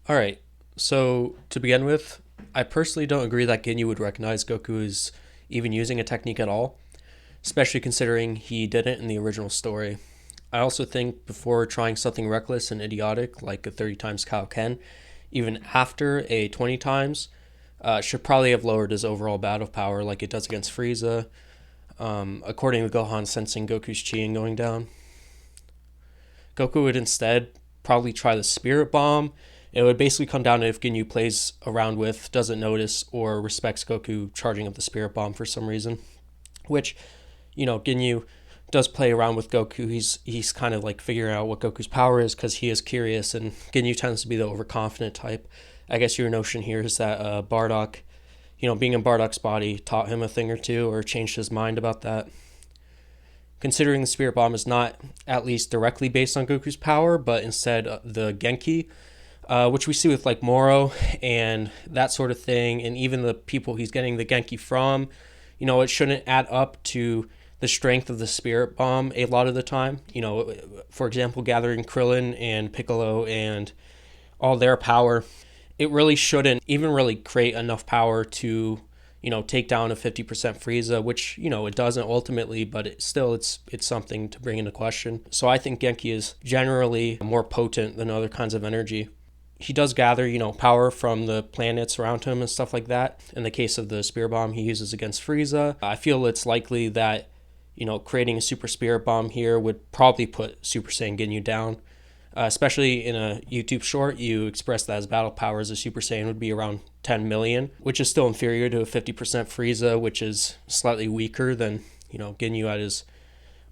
All right. So to begin with, I personally don't agree that Ginyu would recognize Goku is even using a technique at all, especially considering he didn't in the original story. I also think before trying something reckless and idiotic like a 30 times Kaio-ken, even after a 20 times, should probably have lowered his overall battle power like it does against Frieza, according to Gohan sensing Goku's chi and going down. Goku would instead probably try the Spirit Bomb. It would basically come down to if Ginyu plays around with, doesn't notice, or respects Goku charging up the Spirit Bomb for some reason. Which, Ginyu does play around with Goku. He's kind of like figuring out what Goku's power is because he is curious, and Ginyu tends to be the overconfident type. I guess your notion here is that Bardock, being in Bardock's body, taught him a thing or two or changed his mind about that. Considering the Spirit Bomb is not at least directly based on Goku's power, but instead the Genki, which we see with like Moro and that sort of thing, and even the people he's getting the Genki from, it shouldn't add up to the strength of the Spirit Bomb a lot of the time. For example, gathering Krillin and Piccolo and all their power, it really shouldn't even really create enough power to take down a 50% Frieza, which it doesn't ultimately, but it's something to bring into question. So I think Genki is generally more potent than other kinds of energy. He does gather power from the planets around him and stuff like that. In the case of the Spirit Bomb he uses against Frieza, I feel it's likely that creating a Super Spirit Bomb here would probably put Super Saiyan Ginyu down. Especially in a YouTube short, you express that his battle power as a Super Saiyan would be around 10 million, which is still inferior to a 50% Frieza, which is slightly weaker than, Ginyu at his,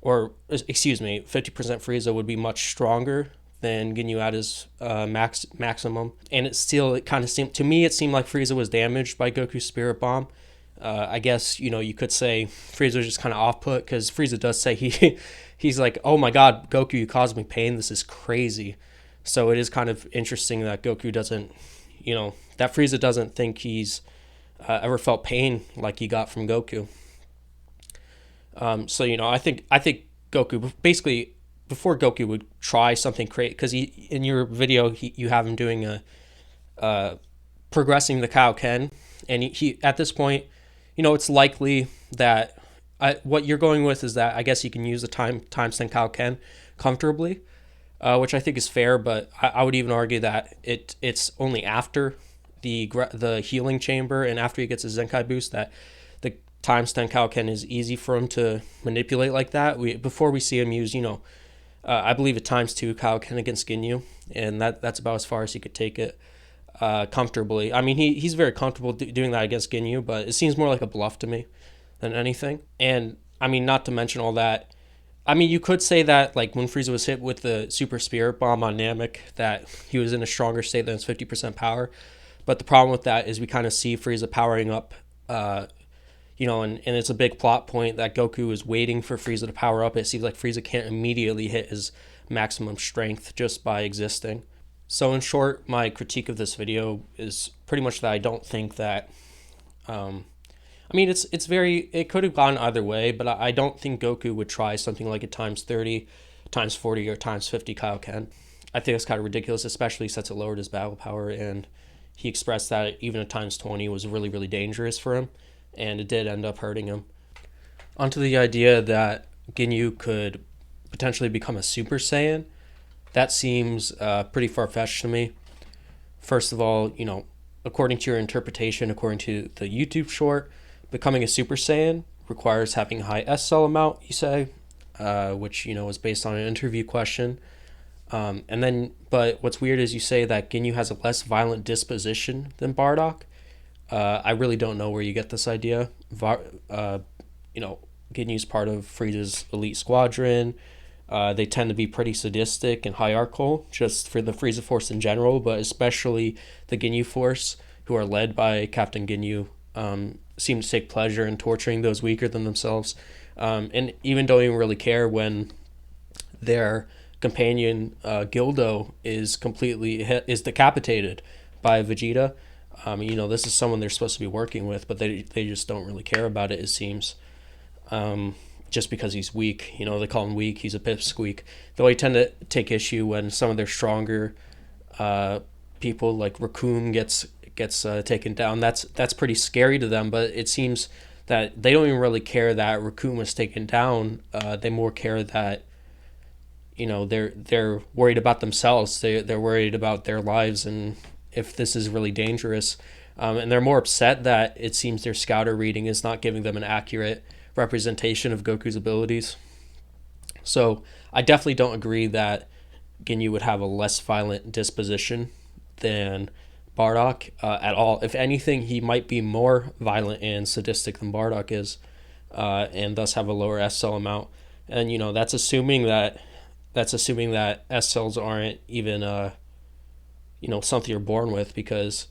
or excuse me, 50% Frieza would be much stronger than Ginyu at his maximum. And it kind of seemed, to me, it seemed like Frieza was damaged by Goku's Spirit Bomb. I guess, you could say Frieza was just kind of off put because Frieza does say he's like, oh my god, Goku, you caused me pain. This is crazy. So it is kind of interesting that Goku doesn't, that Frieza doesn't think he's ever felt pain like he got from Goku. I think Goku basically before Goku would try something crazy because he in your video you have him doing progressing the Kaio-ken, and he at this point, it's likely that what you're going with is that I guess you can use the times 10 Kaio-ken comfortably, which I think is fair. But I would even argue that it's only after the healing chamber and after he gets his Zenkai boost that the times 10 Kaio-ken is easy for him to manipulate like that. Before we see him use, I believe it times 2 Kaio-ken against Ginyu, and that's about as far as he could take it. Comfortably. I mean, he's very comfortable doing that against Ginyu, but it seems more like a bluff to me than anything. And I mean, not to mention all that. I mean, you could say that like when Frieza was hit with the Super Spirit Bomb on Namek, that he was in a stronger state than his 50% power. But the problem with that is we kind of see Frieza powering up, and it's a big plot point that Goku is waiting for Frieza to power up. It seems like Frieza can't immediately hit his maximum strength just by existing. So in short, my critique of this video is pretty much that I don't think that. It could have gone either way, but I don't think Goku would try something like a times 30, times 40, or times 50 Kaio-ken. I think it's kind of ridiculous, especially since it lowered his battle power, and he expressed that even a times 20 was really, really dangerous for him, and it did end up hurting him. Onto the idea that Ginyu could potentially become a Super Saiyan. That seems pretty far-fetched to me. First of all, according to your interpretation, according to the YouTube short, becoming a Super Saiyan requires having a high S-cell amount, you say, which, is based on an interview question. But what's weird is you say that Ginyu has a less violent disposition than Bardock. I really don't know where you get this idea. Ginyu's part of Frieza's elite squadron. They tend to be pretty sadistic and hierarchical, just for the Frieza Force in general, but especially the Ginyu Force, who are led by Captain Ginyu, seem to take pleasure in torturing those weaker than themselves, and even don't even really care when their companion Gildo is decapitated by Vegeta. This is someone they're supposed to be working with, but they just don't really care about it, it seems. Just because he's weak. They call him weak. He's a pipsqueak. Though I tend to take issue when some of their stronger people, like Raccoon gets taken down. That's pretty scary to them. But it seems that they don't even really care that Raccoon was taken down. They more care that they're worried about themselves. They're worried about their lives and if this is really dangerous. And they're more upset that it seems their scouter reading is not giving them an accurate representation of Goku's abilities. So I definitely don't agree that Ginyu would have a less violent disposition than Bardock at all. If anything, he might be more violent and sadistic than Bardock is, and thus have a lower S-cell amount. And that's assuming that S-cells aren't even something you're born with, because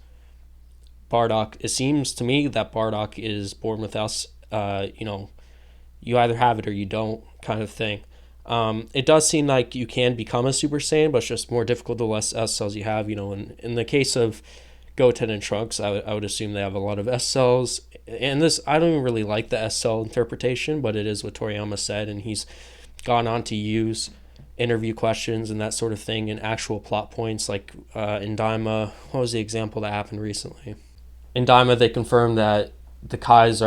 Bardock, it seems to me that Bardock is born with us. You either have it or you don't, kind of thing. It does seem like you can become a Super Saiyan, but it's just more difficult the less S cells you have. In the case of Goten and Trunks, I would assume they have a lot of S cells. And this, I don't even really like the S cell interpretation, but it is what Toriyama said, and he's gone on to use interview questions and that sort of thing in actual plot points, like in Daima. What was the example that happened recently? In Daima, they confirmed that the Kais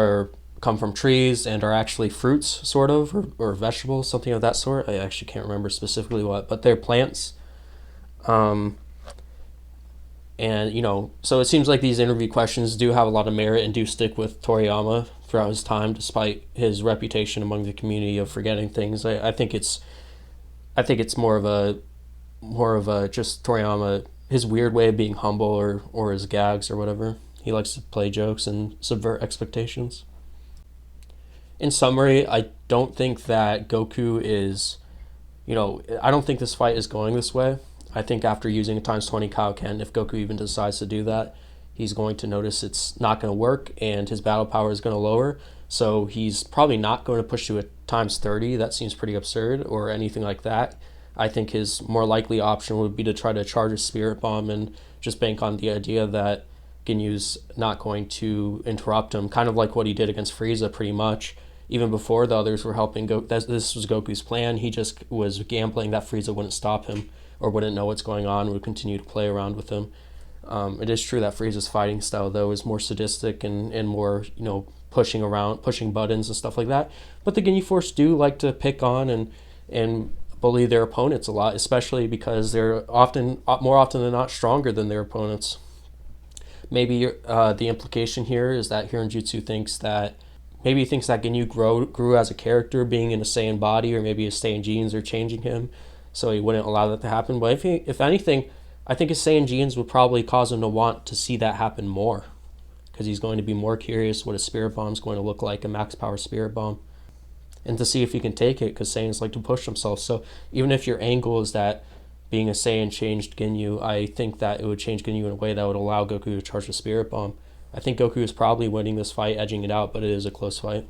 come from trees and are actually fruits, sort of, or vegetables, something of that sort. I actually can't remember specifically what, but they're plants. So it seems like these interview questions do have a lot of merit and do stick with Toriyama throughout his time, despite his reputation among the community of forgetting things. I think it's more of a just Toriyama, his weird way of being humble, or his gags or whatever. He likes to play jokes and subvert expectations. In summary, I don't think that Goku is, I don't think this fight is going this way. I think after using a times 20 Kaio-ken, if Goku even decides to do that, he's going to notice it's not going to work and his battle power is going to lower. So he's probably not going to push to a times 30. That seems pretty absurd, or anything like that. I think his more likely option would be to try to charge a Spirit Bomb and just bank on the idea that Ginyu's not going to interrupt him, kind of like what he did against Frieza pretty much. Even before the others were helping this was Goku's plan. He just was gambling that Frieza wouldn't stop him or wouldn't know what's going on, would continue to play around with him. It is true that Frieza's fighting style, though, is more sadistic and more, pushing buttons and stuff like that. But the Ginyu Force do like to pick on and bully their opponents a lot, especially because they're more often than not stronger than their opponents. Maybe the implication here is that Hiranjutsu thinks that Ginyu grew as a character, being in a Saiyan body, or maybe his Saiyan genes are changing him, so he wouldn't allow that to happen. But if anything, I think his Saiyan genes would probably cause him to want to see that happen more, because he's going to be more curious what a Spirit Bomb is going to look like, a max power Spirit Bomb, and to see if he can take it, because Saiyans like to push themselves. So even if your angle is that being a Saiyan changed Ginyu, I think that it would change Ginyu in a way that would allow Goku to charge the Spirit Bomb. I think Goku is probably winning this fight, edging it out, but it is a close fight.